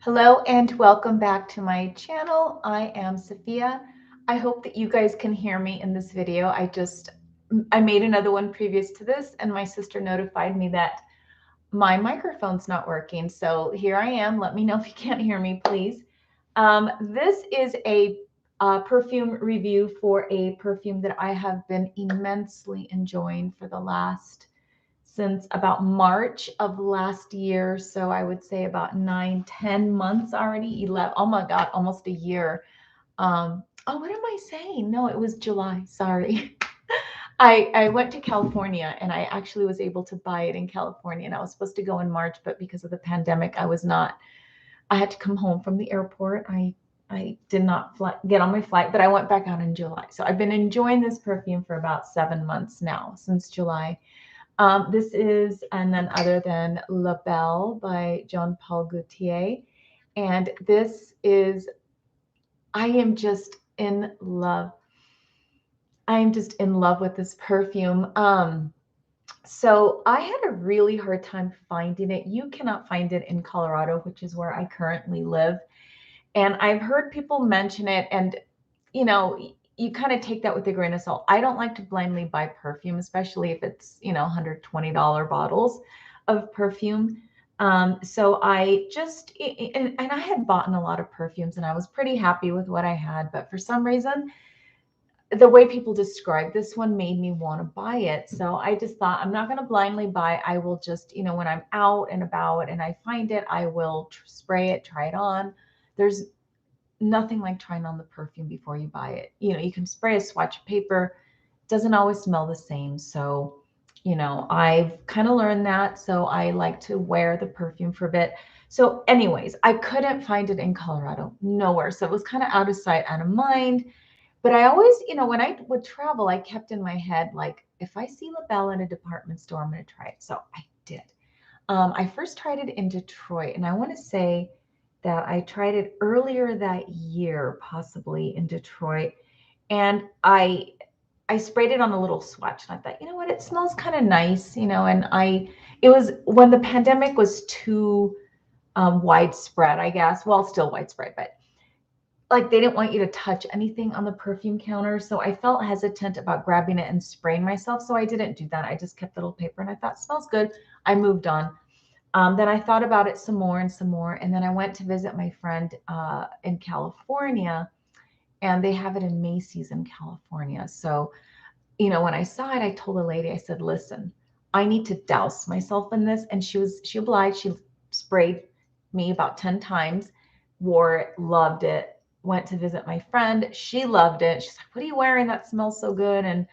Hello and welcome back to my channel. I am Sophia. I hope that you guys can hear me in this video. I made another one previous to this and my sister notified me that my microphone's not working. So here I am. Let me know if you can't hear me, please. This is a perfume review for a perfume that I have been immensely enjoying for the last since about March of last year. So I would say about 9, 10 months already, 11. Oh my God, almost a year. Oh, what am I saying? No, it was July. Sorry. I went to California and I actually was able to buy it in California. And I was supposed to go in March, but because of the pandemic, I was not. I had to come home from the airport. I did not get on my flight, but I went back out in July. So I've been enjoying this perfume for about 7 months now, since July. This is none other than Belle by Jean Paul Gaultier. And this is, I am just in love. I am just in love with this perfume. So I had a really hard time finding it. You cannot find it in Colorado, which is where I currently live. And I've heard people mention it, and you know, you kind of take that with a grain of salt. I don't like to blindly buy perfume, especially if it's, $120 bottles of perfume. So I just, and I had bought in a lot of perfumes and I was pretty happy with what I had, but for some reason, the way people describe this one made me want to buy it. So I just thought, I'm not going to blindly buy. I will just, when I'm out and about and I find it, I will spray it, try it on. There's nothing like trying on the perfume before you buy it. You can spray a swatch of paper, it doesn't always smell the same. So, I've kind of learned that. So I like to wear the perfume for a bit. So, anyways, I couldn't find it in Colorado, nowhere. So it was kind of out of sight, out of mind. But I always, when I would travel, I kept in my head, like, if I see La Belle in a department store, I'm going to try it. So I did. I first tried it in Detroit, and I want to say that I tried it earlier that year, possibly in Detroit, and I sprayed it on a little swatch, and I thought, you know what, it smells kind of nice, and it was when the pandemic was too widespread, I guess. Well, still widespread, but like they didn't want you to touch anything on the perfume counter. So I felt hesitant about grabbing it and spraying myself. So I didn't do that. I just kept the little paper and I thought, smells good. I moved on. Then I thought about it some more and some more. And then I went to visit my friend in California, and they have it in Macy's in California. So, when I saw it, I told the lady, I said, listen, I need to douse myself in this. And she obliged. She sprayed me about 10 times, wore it, loved it, went to visit my friend. She loved it. She's like, what are you wearing? That smells so good. And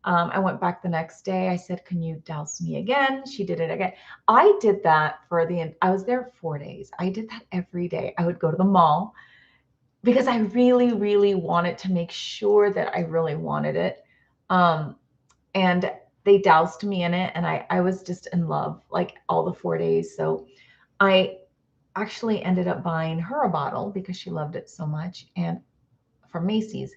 I went back the next day. I said, can you douse me again? She did it again. I did that I was there 4 days. I did that every day. I would go to the mall because I really, really wanted to make sure that I really wanted it. And they doused me in it, and I was just in love like all the 4 days. So I actually ended up buying her a bottle because she loved it so much. And from Macy's,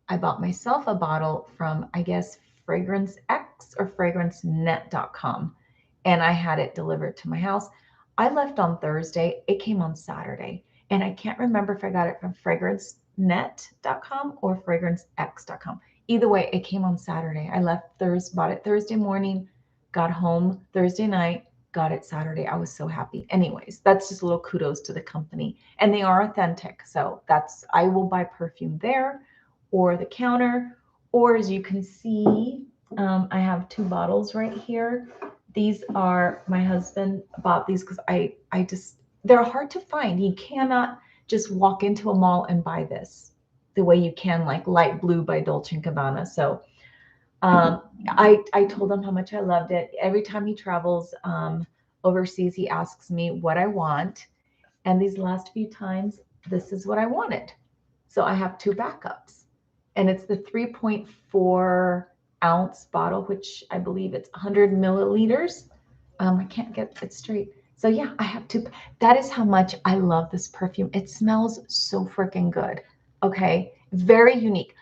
I bought myself a bottle from, I guess, Fragrance X or fragrancenet.com. And I had it delivered to my house. I left on Thursday. It came on Saturday. And I can't remember if I got it from fragrancenet.com or fragrancex.com. Either way, it came on Saturday. I left Thursday, bought it Thursday morning, got home Thursday night, got it Saturday. I was so happy. Anyways, that's just a little kudos to the company. And they are authentic. So I will buy perfume there or the counter. Or as you can see, I have 2 bottles right here. These are, my husband bought these because they're hard to find. You cannot just walk into a mall and buy this the way you can like Light Blue by Dolce & Gabbana. So I told him how much I loved it. Every time he travels overseas, he asks me what I want. And these last few times, this is what I wanted. So I have 2 backups. And it's the 3.4-ounce bottle, which I believe it's 100 milliliters. I can't get it straight. So yeah, I have 2. That is how much I love this perfume. It smells so freaking good. Okay, very unique.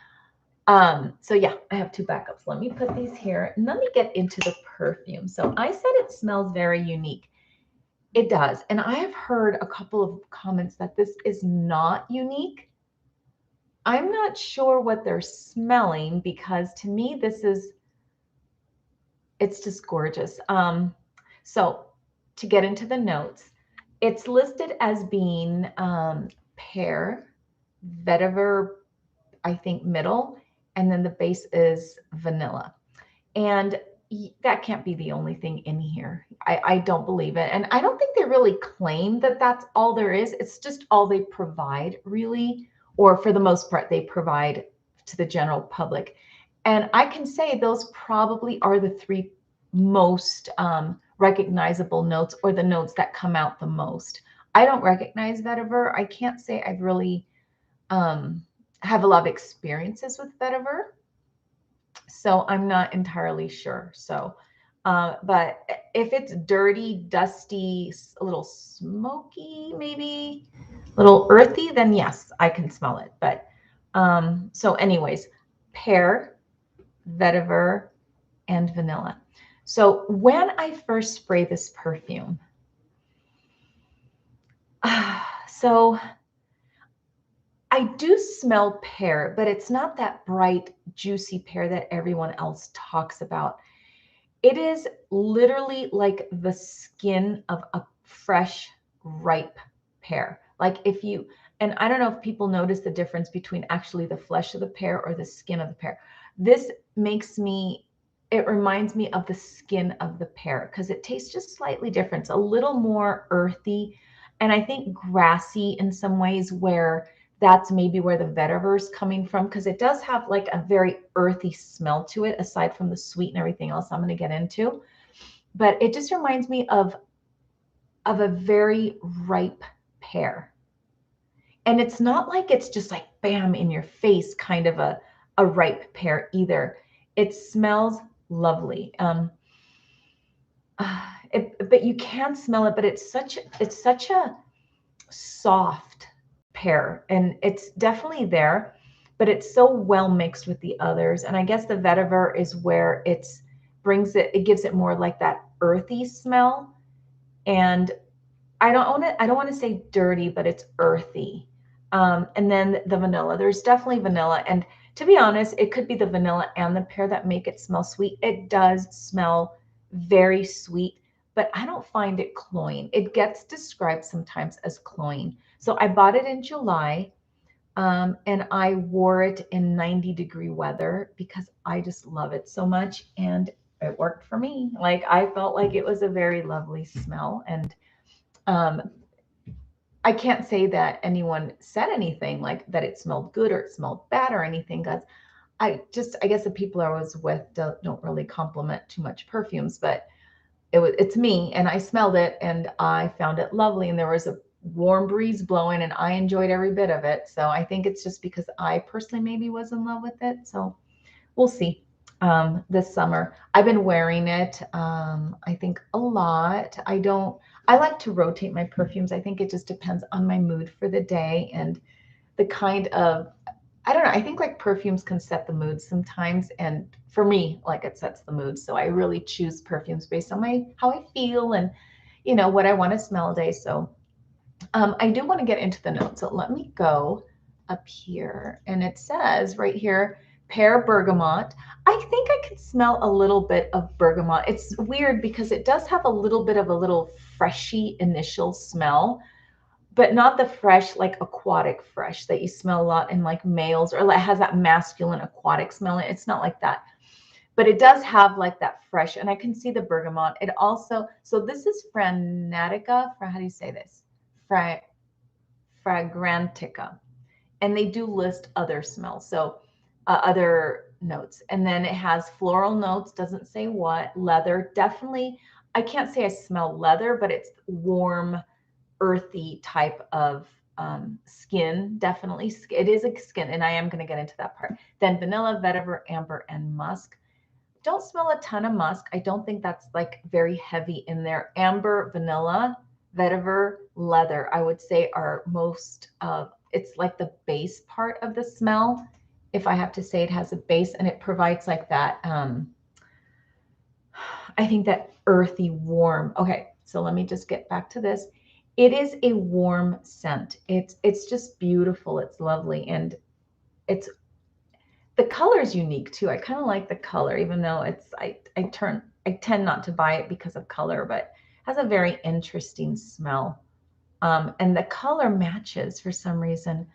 So yeah, I have 2 backups. Let me put these here and let me get into the perfume. So I said it smells very unique. It does. And I have heard a couple of comments that this is not unique. I'm not sure what they're smelling because to me, it's just gorgeous. So to get into the notes, it's listed as being pear, vetiver, I think middle, and then the base is vanilla. And that can't be the only thing in here. I don't believe it. And I don't think they really claim that that's all there is. It's just all they provide, really, or for the most part, they provide to the general public. And I can say those probably are the three most recognizable notes, or the notes that come out the most. I don't recognize vetiver. I can't say I've really have a lot of experiences with vetiver, so I'm not entirely sure. So, but if it's dirty, dusty, a little smoky, maybe a little earthy, then yes, I can smell it. But so anyways, pear, vetiver, and vanilla. So when I first spray this perfume, so I do smell pear, but it's not that bright, juicy pear that everyone else talks about. It is literally like the skin of a fresh, ripe pear. Like if you, and I don't know if people notice the difference between actually the flesh of the pear or the skin of the pear. This makes me, it reminds me of the skin of the pear because it tastes just slightly different. It's a little more earthy and I think grassy in some ways, where that's maybe where the vetiver is coming from, because it does have like a very earthy smell to it, aside from the sweet and everything else I'm going to get into. But it just reminds me of a very ripe pear. And it's not like it's just like bam in your face kind of a ripe pear either. It smells lovely. But you can smell it, but it's such a soft pear, and it's definitely there, but it's so well mixed with the others. And I guess the vetiver is where it gives it more like that earthy smell. And I don't want to say dirty, but it's earthy. And then the vanilla, there's definitely vanilla. And to be honest, it could be the vanilla and the pear that make it smell sweet. It does smell very sweet, but I don't find it cloying. It gets described sometimes as cloying. So I bought it in July, and I wore it in 90-degree weather because I just love it so much. And it worked for me. Like I felt like it was a very lovely smell. And I can't say that anyone said anything like that it smelled good or it smelled bad or anything, because I guess the people I was with don't really compliment too much perfumes, but it's me, and I smelled it and I found it lovely, and there was a warm breeze blowing and I enjoyed every bit of it. So I think it's just because I personally maybe was in love with it. So we'll see. This summer I've been wearing it, I think a lot. I like to rotate my perfumes. I think it just depends on my mood for the day and the kind of, I don't know, I think like perfumes can set the mood sometimes. And for me, like it sets the mood. So I really choose perfumes based on how I feel and, what I want to smell a day. So I do want to get into the notes. So let me go up here, and it says right here, pear bergamot. I think I can smell a little bit of bergamot. It's weird because it does have a little bit of a little freshy initial smell, but not the fresh, like aquatic fresh that you smell a lot in like males, or it has that masculine aquatic smell. It's not like that, but it does have like that fresh, and I can see the bergamot. It also, so this is Fragrantica, how do you say this? Fragrantica. And they do list other smells, so other notes. And then it has floral notes, doesn't say what, leather, definitely. I can't say I smell leather, but it's warm, earthy type of skin, definitely. It is a skin, and I am going to get into that part. Then vanilla, vetiver, amber, and musk. Don't smell a ton of musk. I don't think that's like very heavy in there. Amber, vanilla, vetiver, leather, I would say are most of, it's like the base part of the smell. If I have to say, it has a base, and it provides like that, I think that earthy, warm. Okay, So let me just get back to this. It is a warm scent. It's just beautiful. It's lovely. And it's the color is unique too. I kind of like the color, even though I tend not to buy it because of color, but it has a very interesting smell. And the color matches for some reason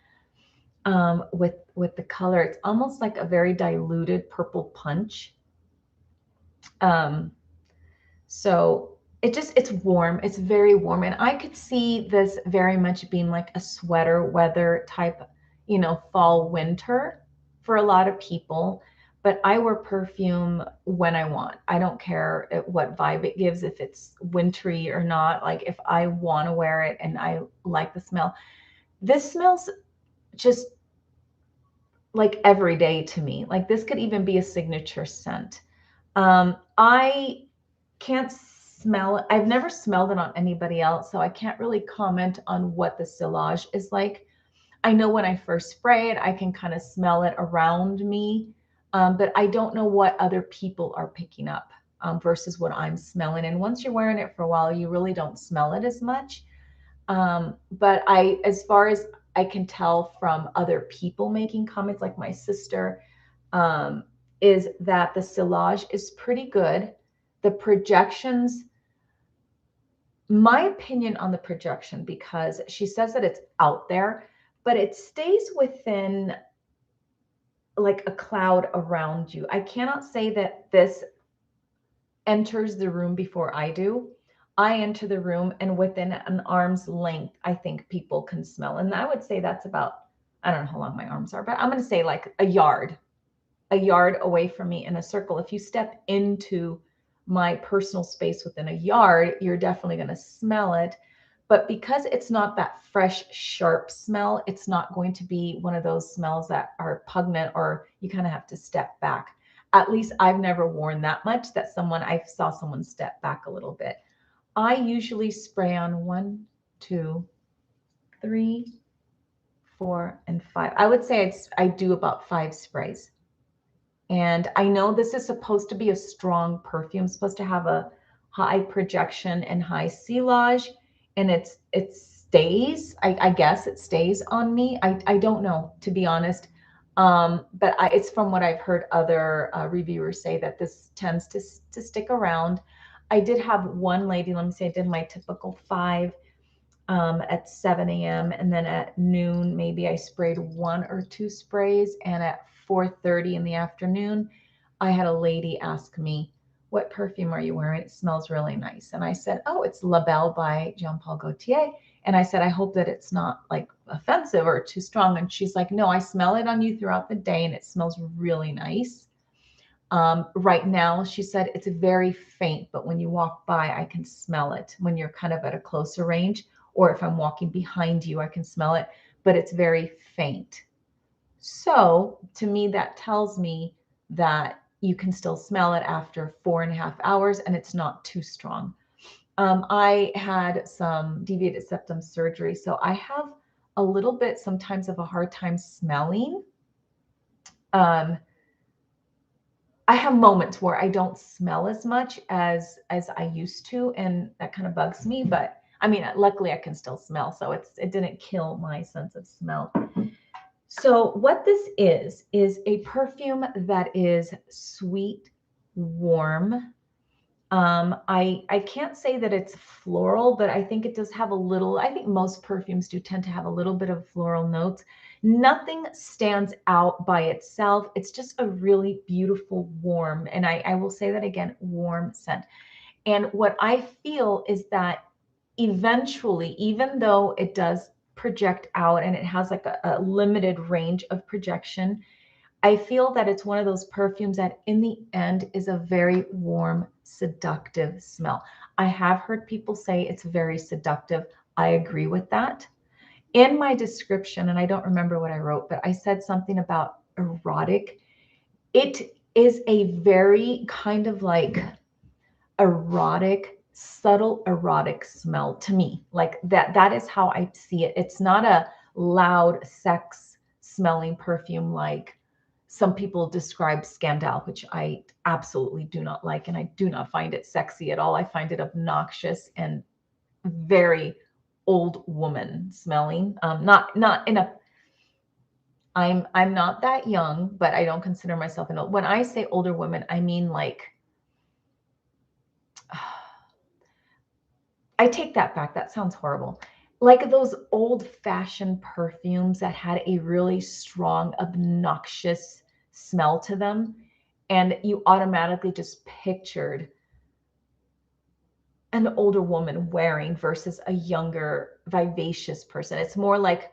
with the color. It's almost like a very diluted purple punch. So it's warm. It's very warm. And I could see this very much being like a sweater weather type, fall, winter for a lot of people. But I wear perfume when I want. I don't care what vibe it gives, if it's wintry or not. Like if I want to wear it and I like the smell. This smells just like every day to me. Like this could even be a signature scent. I can't smell it. I've never smelled it on anybody else, so I can't really comment on what the sillage is like. I know when I first spray it, I can kind of smell it around me, but I don't know what other people are picking up versus what I'm smelling. And once you're wearing it for a while, you really don't smell it as much. But as far as I can tell from other people making comments, like my sister, is that the sillage is pretty good. The projections, my opinion on the projection, because she says that it's out there, but it stays within like a cloud around you. I cannot say that this enters the room before I do. I enter the room and within an arm's length, I think people can smell. And I would say that's about, I don't know how long my arms are, but I'm going to say like a yard away from me in a circle. If you step into my personal space within a yard, you're definitely going to smell it. But because it's not that fresh, sharp smell, it's not going to be one of those smells that are pungent or you kind of have to step back. At least I've never worn that much that I saw someone step back a little bit. I usually spray on 1, 2, 3, 4, and 5. I would say I do about 5 sprays. And I know this is supposed to be a strong perfume, it's supposed to have a high projection and high sillage, and it stays. I guess it stays on me. I don't know, to be honest. But it's from what I've heard other reviewers say that this tends to stick around. I did have one lady, let me say I did my typical 5 at 7 a.m. and then at noon, maybe I sprayed 1 or 2 sprays. And at 4:30 in the afternoon, I had a lady ask me, what perfume are you wearing? It smells really nice. And I said, oh, it's La Belle by Jean Paul Gaultier. And I said, I hope that it's not like offensive or too strong. And she's like, no, I smell it on you throughout the day and it smells really nice. Right now, she said, it's very faint, but when you walk by, I can smell it when you're kind of at a closer range, or if I'm walking behind you, I can smell it, but it's very faint. So to me, that tells me that you can still smell it after 4.5 hours and it's not too strong. I had some deviated septum surgery, so I have a little bit sometimes of a hard time smelling. I have moments where I don't smell as much as I used to, and that kind of bugs me. But I mean, luckily I can still smell, so it didn't kill my sense of smell. So what this is a perfume that is sweet, warm. I can't say that it's floral, but I think it does have a little, I think most perfumes do tend to have a little bit of floral notes. Nothing stands out by itself. It's just a really beautiful, warm, and I will say that again, warm scent. And what I feel is that eventually, even though it does project out and it has like a limited range of projection, I feel that it's one of those perfumes that in the end is a very warm, seductive smell. I have heard people say it's very seductive. I agree with that. In my description, and I don't remember what I wrote, but I said something about erotic. It is a very kind of like erotic, subtle erotic smell to me. Like that is how I see it. It's not a loud sex smelling perfume like some people describe Scandal, which I absolutely do not like, and I do not find it sexy at all. I find it obnoxious and very old woman smelling. Not in a I'm not that young, but I don't consider myself an old. When I say older women, I mean like I take that back. That sounds horrible. Like those old-fashioned perfumes that had a really strong, obnoxious smell to them, and you automatically just pictured an older woman wearing versus a younger, vivacious person. It's more like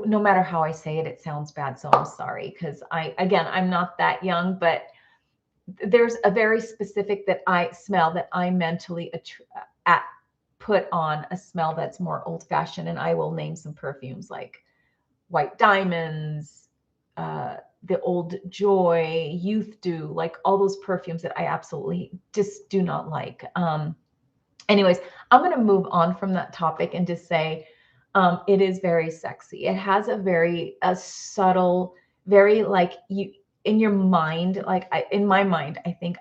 no matter how I say it, it sounds bad. So I'm sorry, because again, I'm not that young, but there's a very specific that I smell that I mentally put on a smell that's more old fashioned. And I will name some perfumes like White Diamonds, the Old Joy, Youth Dew, like all those perfumes that I absolutely just do not like. Anyways, I'm going to move on from that topic and just say, it is very sexy. It has a subtle, very like you in your mind, like in my mind, I think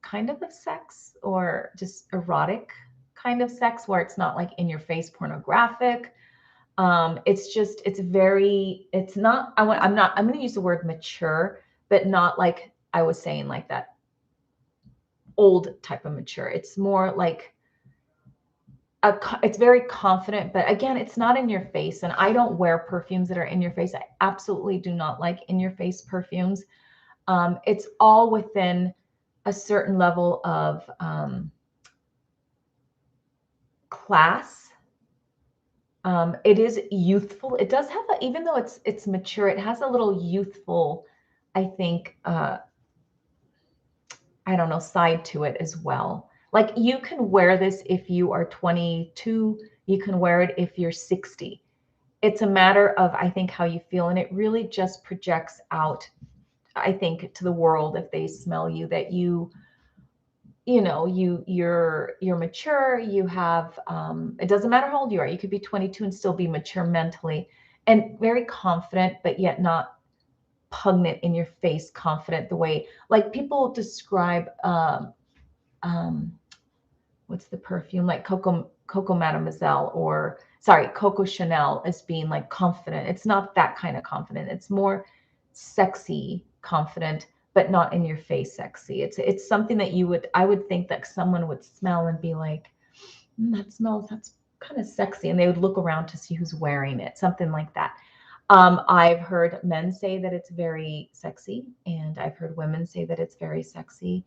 kind of sex or just erotic kind of sex where it's not like in your face pornographic. It's not, I'm going to use the word mature, but not like I was saying like that old type of mature. It's more like it's very confident, but again, it's not in your face. And I don't wear perfumes that are in your face. I absolutely do not like in your face perfumes. It's all within a certain level of class. It is youthful. It does have even though it's mature, it has a little youthful, I think, I don't know, side to it as well. Like you can wear this if you are 22, you can wear it if you're 60. It's a matter of, I think, how you feel. And it really just projects out, I think, to the world if they smell you that you're mature, you have, it doesn't matter how old you are. You could be 22 and still be mature mentally and very confident, but yet not pungent in your face, confident the way like people describe, what's the perfume like Coco Mademoiselle or sorry, Coco Chanel as being like confident. It's not that kind of confident. It's more sexy, confident, but not in your face sexy. It's something that I would think that someone would smell and be like, that's kind of sexy. And they would look around to see who's wearing it, something like that. I've heard men say that it's very sexy, and I've heard women say that it's very sexy.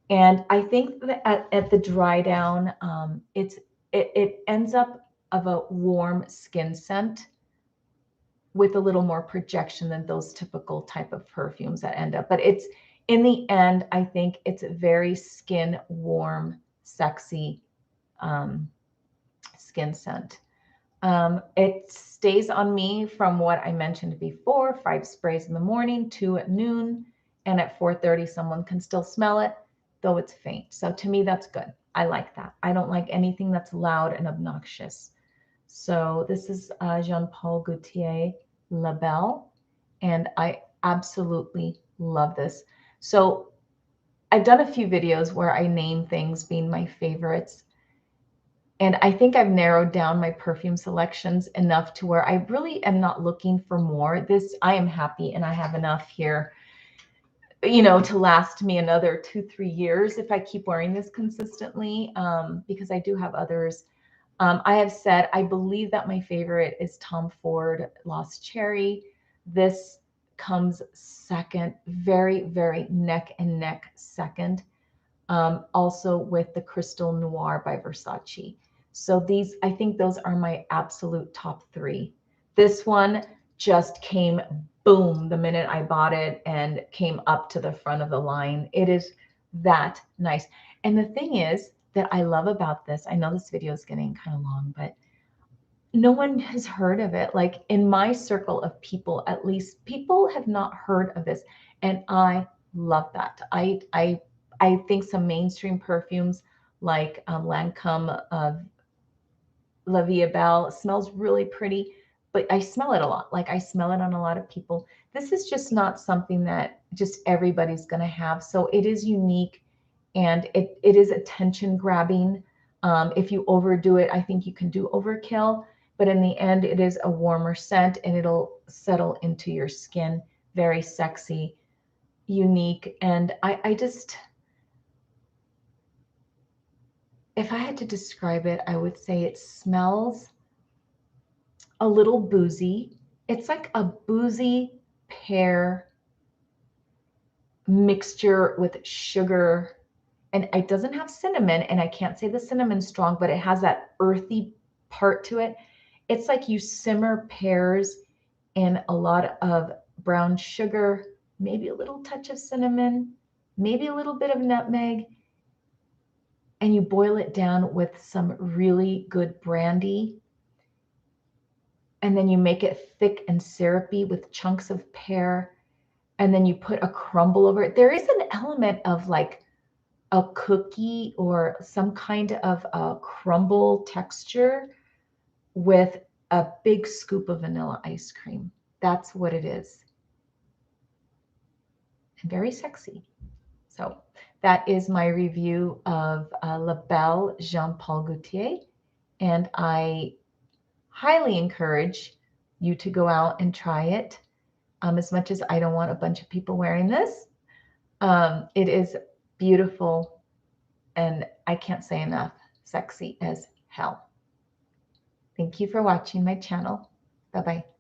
And I think that at the dry down, it ends up of a warm skin scent with a little more projection than those typical type of perfumes that end up. But it's in the end, I think it's a very skin warm, sexy skin scent. It stays on me from what I mentioned before, 5 sprays in the morning, 2 at noon, and at 4:30 someone can still smell it, though it's faint. So to me, that's good. I like that. I don't like anything that's loud and obnoxious. So this is Jean Paul Gaultier La Belle, and I absolutely love this. So I've done a few videos where I name things being my favorites. And I think I've narrowed down my perfume selections enough to where I really am not looking for more. I am happy and I have enough here, to last me another 2-3 years if I keep wearing this consistently, because I do have others. I have said, I believe that my favorite is Tom Ford Lost Cherry. This comes second, very, very neck and neck second. Also with the Crystal Noir by Versace. So I think those are my absolute top 3. This one just came boom the minute I bought it and came up to the front of the line. It is that nice. And the thing is that I love about this, I know this video is getting kind of long, but no one has heard of it. Like in my circle of people, at least, people have not heard of this. And I love that. I think some mainstream perfumes like Lancôme La Vie Belle smells really pretty. but I smell it a lot. Like I smell it on a lot of people. This is just not something that just everybody's going to have. So it is unique, and it is attention grabbing. If you overdo it, I think you can do overkill, but in the end, it is a warmer scent and it'll settle into your skin. Very sexy, unique. And I just, if I had to describe it, I would say it smells a little boozy. It's like a boozy pear mixture with sugar, and it doesn't have cinnamon, and I can't say the cinnamon's strong, but it has that earthy part to it. It's like you simmer pears in a lot of brown sugar, maybe a little touch of cinnamon, maybe a little bit of nutmeg, and you boil it down with some really good brandy. And then you make it thick and syrupy with chunks of pear, and then you put a crumble over it. There is an element of like a cookie or some kind of a crumble texture with a big scoop of vanilla ice cream. That's what it is. And very sexy. So that is my review of La Belle Jean Paul Gaultier. And I highly encourage you to go out and try it. As much as I don't want a bunch of people wearing this, it is beautiful, and I can't say enough, sexy as hell. Thank you for watching my channel. Bye-bye.